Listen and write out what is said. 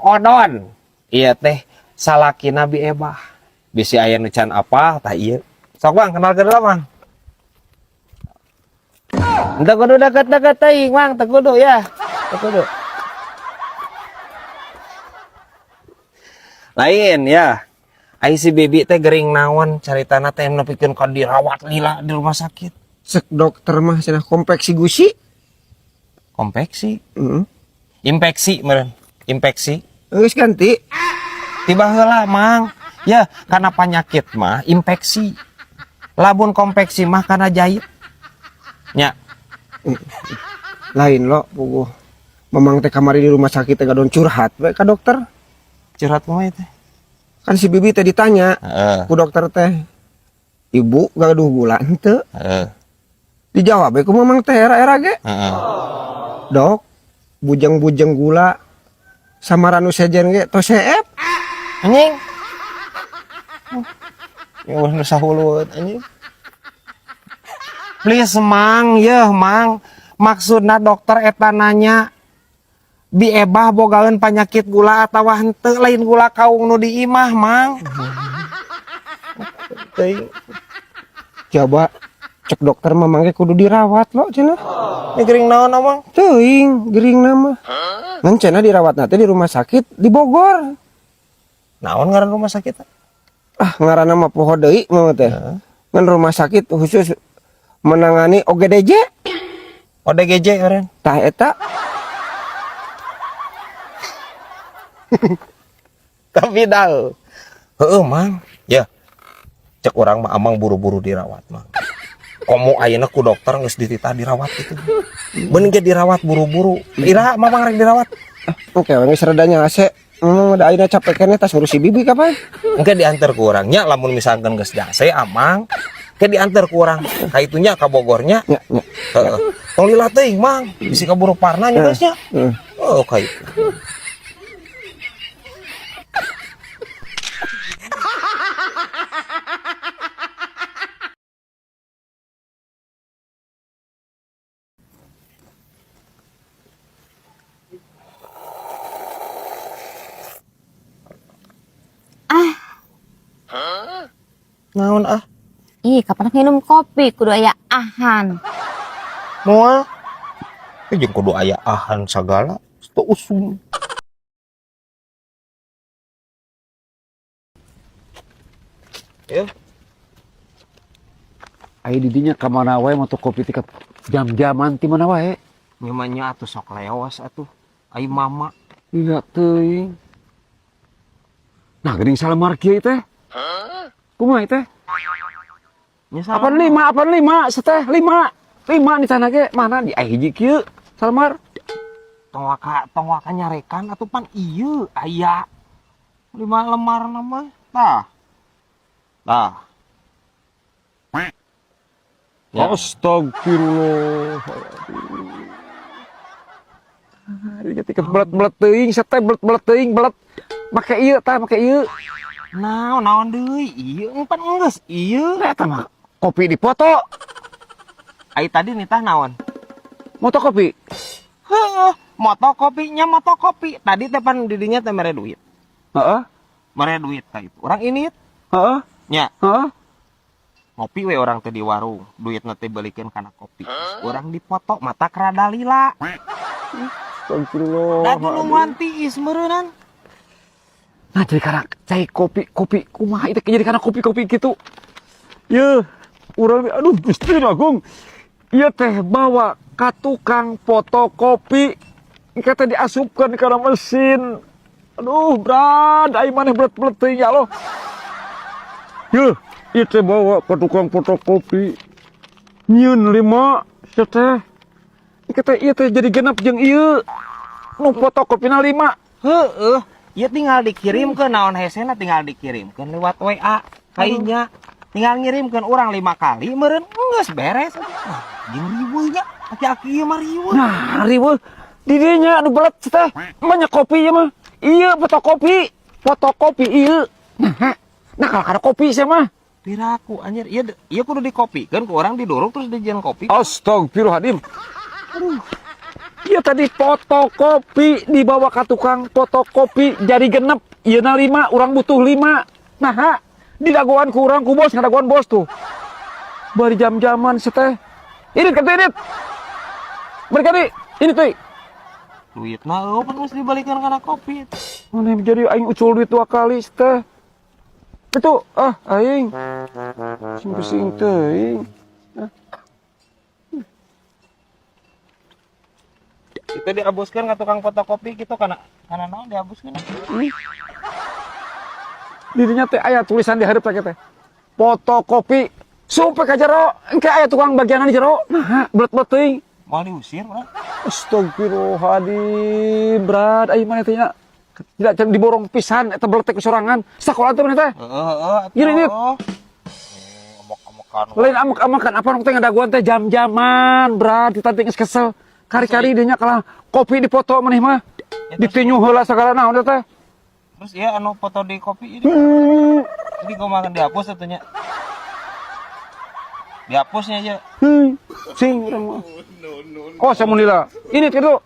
odon. Iya teh salaki Nabi Ebah. Bisi aya nu can apa tah ieu. Sok Bang kenal kedua Bang. Entah kudu deket-deket teuing Bang, teu kudu ya. Teu kudu. Lain ya. Ai si Bibi teh gering naon caritana teh nepikeun ka dirawat lila di rumah sakit. Sek dokter mah cenah kompleksi gusi. Kompleksi. Infeksi meureun. Infeksi. Geus ganti. Tiba heula Mang. Ya, karena penyakit mah infeksi. Labun kompleksi mah karena jahit. Nya. Lain lo puguh. Memang teh kamari di rumah sakit teh gadon curhat we ka dokter. Curhat mah teh. Kan si Bibi teh ditanya ku dokter teh, ibu gaduh gula henteu? Dijawab ku memang teh era-era ge. Dok, bujang-bujang gula samaran nu sejen ge tos seep. Anjing. Ya nu sahulueut anjing. Please Mang, yeuh Mang. Maksudna dokter eta nanya Bi Ebah bogaeun penyakit gula atawa henteu lain gula kaung nu di imah Mang. Teuing. Coba cek dokter memang ge kudu dirawat lo cenah. Ini gering naon Mang? Teuing gering nama. Ngan cenah dirawatna teh di rumah sakit di Bogor. Naon ngaran rumah sakit? Ah ngaranna mah poho deui mah teh. Ngan rumah sakit khusus menangani OGDJ. ODGJ eureun. Tah eta. Tapi dah. Heeh Mang. Ya. Cek orang mah amang buru-buru dirawat Mang. Komo ayeuna ku dokter geus dititah dirawat itu. Beun ge dirawat buru-buru. Iraha mamang rek dirawat. Oke, geus redanya AC. Da ayeuna capek keneh tas ngurus si Bibi kapan? Engke diantar ku urang nya lamun misalkan geus jase amang. Ke diantar ku urang. Ka itunya ka Bogornya. Nya. Heeh. Tong lila teuing Mang. Bisi kaburu parna nya geusnya. Oh ka itu. Naon ah? Ih, kapan minum kopi kudu aya ahan. Moal. Jeung kudu aya ahan sagala. Teu usum. Ya. Ai didinya ka mana wae moto kopi tika jam-jaman ti mana wae. Nyemanya atuh sok leos atuh. Ai mama. Iya teuing. Nah, geuning salamar kieu teh. Kumaha teh? Nya Apaan lima? Seteh lima di sana ge mana di hiji kieu salamar. Tong waka nyarekan atuh pan ieu aya 5 lemar nama tah. Ya. Astagfirullah. Ari ketika belet teuing, seteh belet teuing, belet make ieu tah, make ieu. Naon deui? Ieu empan geus ieu. Eta mah kopi dipoto. Ai tadi nitah naon? Moto kopi. Heuh, moto kopi. Tadi teh pan didinya teh mere duit. Heeh. Mere duit tah itu. Urang ini Heeh. nya. Heeh. Ngopi we orang teh di warung, duitna teh balikeun kana kopi. Urang dipoto mata rada lila. Astagfirullah. Da dulu tiis meureunan. Nah, jadi karena cai kopi kumaha itu jadi karena kopi gitu. Ya, urang aduh Gusti Agung. Ieu teh bawa ka tukang fotokopi. Engke teh diasupkeun kana mesin. Aduh, brad, ai maneh belet-belet teuing ya Allah. Yeuh, ieu teh bawa ka tukang fotokopi. Nyieun 5 teh. Engke teh ieu teh jadi genep jeung ieu. Nu fotokopina 5. Heueuh. Ya tinggal dikirimkeun naon hesena tinggal dikirimkeun lewat WA kayaknya tinggal ngirimkeun urang 5 kali meureun geus beres jeung riweunya aki-aki ieu mah riweuh. Nah, riweuh di dieu nya anu belet teh banyak kopi ya mah. Ieu fotokopi ieu. Nah kalau kada kopi sia mah Piraku anjir ieu kudu dikopikeun ku urang diduruk terus dijieun kopi. Astagfirullahaladzim. Aduh. Iya tadi fotokopi dibawa ke tukang fotokopi jadi genep. Iya na 5, orang butuh 5. Nah, ha, di dagoan ku urang ku bos, ngadagoan bos tuh. Bari jam-jaman seteh. Ini kan ini. Mereka ini tuh. Duit nah pan mesti dibalikan kana kopi. Mana jadi aing ucul duit 2 kali teh. Itu aing. Sing pusing teuing. Itu diabuskeun ka tukang fotokopi gitu kana naon diabuskeun. Dirinya teh aya tulisan di hareup teh. Fotokopi supaya ka jero engke aya tukang bagianan di jero. Nah, belet-belet teuing. Mau diusir urang. Astagfirullahaladzim, berat aing mah teh nya. Tidak diborong pisan eta belet teh kesorangan. Sakola teh teh. Heeh. Gini. Amok-amokan. Lain amok-amokan apa nu teh ngadaguan teh jam-jaman, berat ditanting geus kesel. Kari-kari dinya kalah kopi dipoto maneh mah. Ditinyu heula sagala naon teh. Terus ya anu foto di kopi ini. Jadi gua makan dihapus atunya. Dihapusnya aja. Sing urang mah. Oh, samunila. Ini kitu.